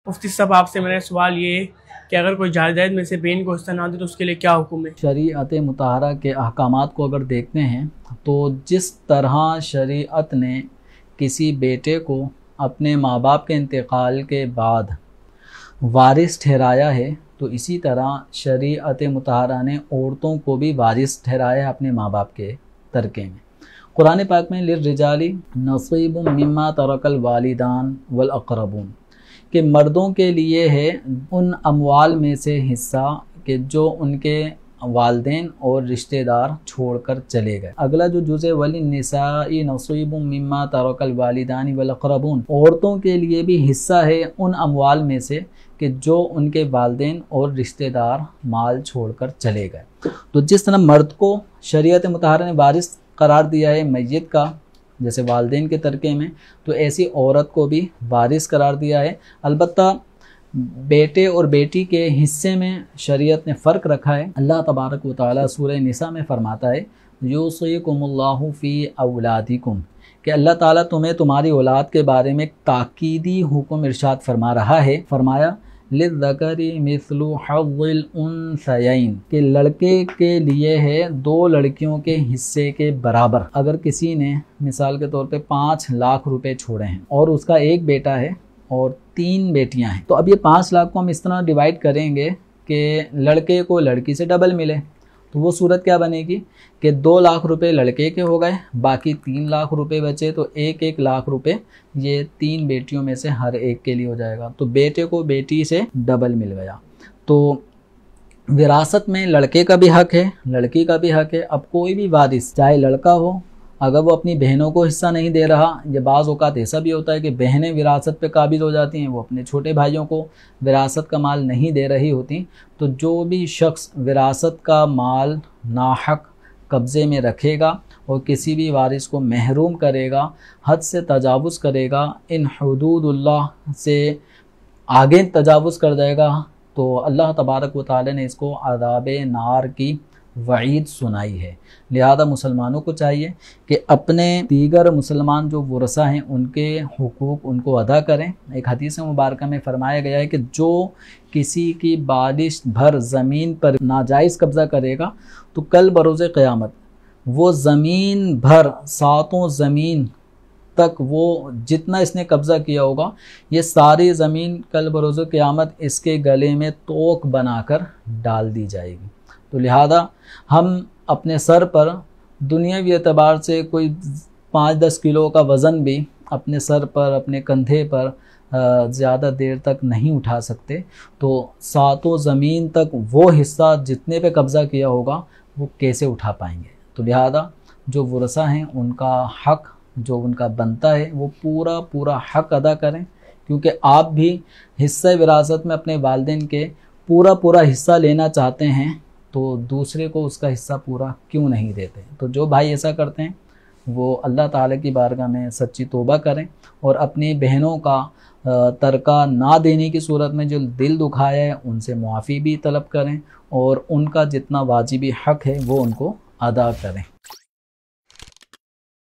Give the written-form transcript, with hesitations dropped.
मुफ्ती साहब आपसे मेरा सवाल ये है कि अगर कोई जायदाद में से बेन को हिस्सा ना दे तो उसके लिए क्या हुक्म है? शरीअत मुताहरा के अहकामात को अगर देखते हैं तो जिस तरह शरीअत ने किसी बेटे को अपने माँ बाप के इंतकाल के बाद वारिस ठहराया है, तो इसी तरह शरीअत मुताहरा ने औरतों को भी वारिस ठहराया है अपने माँ बाप के तरके में। कुरान पाक में लिर्रिजाली नसीबुम मिम्मा तरकल वालिदान वल अक़रबून कि मर्दों के लिए है उन अमवाल में से हिस्सा कि जो उनके वालिदैन और रिश्तेदार छोड़कर चले गए। अगला जो जुज़े वली निसाई नसीबुम मिम्मा तरकल वालिदानी वल अक़रबून, औरतों के लिए भी हिस्सा है उन अमवाल में से कि जो उनके वालिदैन और रिश्तेदार माल छोड़कर चले गए। तो जिस तरह मर्द को शरीयत मुताहरा ने वारिस करार दिया है मैयत का, जैसे वालिदैन के तरके में, तो ऐसी औरत को भी वारिस करार दिया है। अलबत्ता बेटे और बेटी के हिस्से में शरीयत ने फ़र्क रखा है। अल्लाह तबारक व तआला सूरह निसा में फरमाता है यूसीकुमुल्लाहु फ़ी औलादिकुम कि अल्लाह ताला तुम्हें तुम्हारी औलाद के बारे में ताकीदी हुक्म इरशाद फरमा रहा है। फरमाया लिज़्ज़करी मिस्लु हज़्ज़िल उन्सयैन कि लड़के के लिए है दो लड़कियों के हिस्से के बराबर। अगर किसी ने मिसाल के तौर पे 5 लाख रुपए छोड़े हैं और उसका एक बेटा है और 3 बेटियां हैं, तो अब ये 5 लाख को हम इस तरह डिवाइड करेंगे कि लड़के को लड़की से डबल मिले, तो वो सूरत क्या बनेगी कि 2 लाख रुपए लड़के के हो गए, बाकी 3 लाख रुपए बचे, तो 1-1 लाख रुपए ये 3 बेटियों में से हर एक के लिए हो जाएगा। तो बेटे को बेटी से डबल मिल गया। तो विरासत में लड़के का भी हक है, लड़की का भी हक है। अब कोई भी वारिस चाहे लड़का हो, अगर वो अपनी बहनों को हिस्सा नहीं दे रहा, ये बाज़ औक़ात ऐसा भी होता है कि बहनें विरासत पे काबिल हो जाती हैं, वो अपने छोटे भाइयों को विरासत का माल नहीं दे रही होती, तो जो भी शख्स विरासत का माल नाहक कब्ज़े में रखेगा और किसी भी वारिस को महरूम करेगा, हद से तजावुज़ करेगा, इन हुदूदुल्लाह से आगे तजावुज़ कर जाएगा, तो अल्लाह तबारक व तआला ने इसको अज़ाब नार की वईद सुनाई है। लिहाजा मुसलमानों को चाहिए कि अपने दीगर मुसलमान जो वरसा हैं उनके हुकूक उनको अदा करें। एक हदीस मुबारक में फरमाया गया है कि जो किसी की बारिश भर ज़मीन पर नाजायज़ कब्ज़ा करेगा तो कल बरोज़ क़यामत वो ज़मीन भर 7 ज़मीन तक वो जितना इसने कब्ज़ा किया होगा, ये सारी ज़मीन कल बरोज़ क़यामत इसके गले में तोक बनाकर डाल दी जाएगी। तो लिहाजा हम अपने सर पर दुनियावी एतबार से कोई 5-10 किलो का वज़न भी अपने सर पर, अपने कंधे पर ज़्यादा देर तक नहीं उठा सकते, तो 7 ज़मीन तक वो हिस्सा जितने पे कब्ज़ा किया होगा वो कैसे उठा पाएंगे। तो लिहाजा जो वरसा हैं उनका हक़ जो उनका बनता है वो पूरा हक़ अदा करें, क्योंकि आप भी हिस्सा विरासत में अपने वालिदैन के पूरा हिस्सा लेना चाहते हैं, तो दूसरे को उसका हिस्सा पूरा क्यों नहीं देते। तो जो भाई ऐसा करते हैं वो अल्लाह ताला की बारगाह में सच्ची तौबा करें और अपनी बहनों का तरका ना देने की सूरत में जो दिल दुखाया है उनसे मुआफ़ी भी तलब करें और उनका जितना वाजिबी हक़ है वो उनको अदा करें।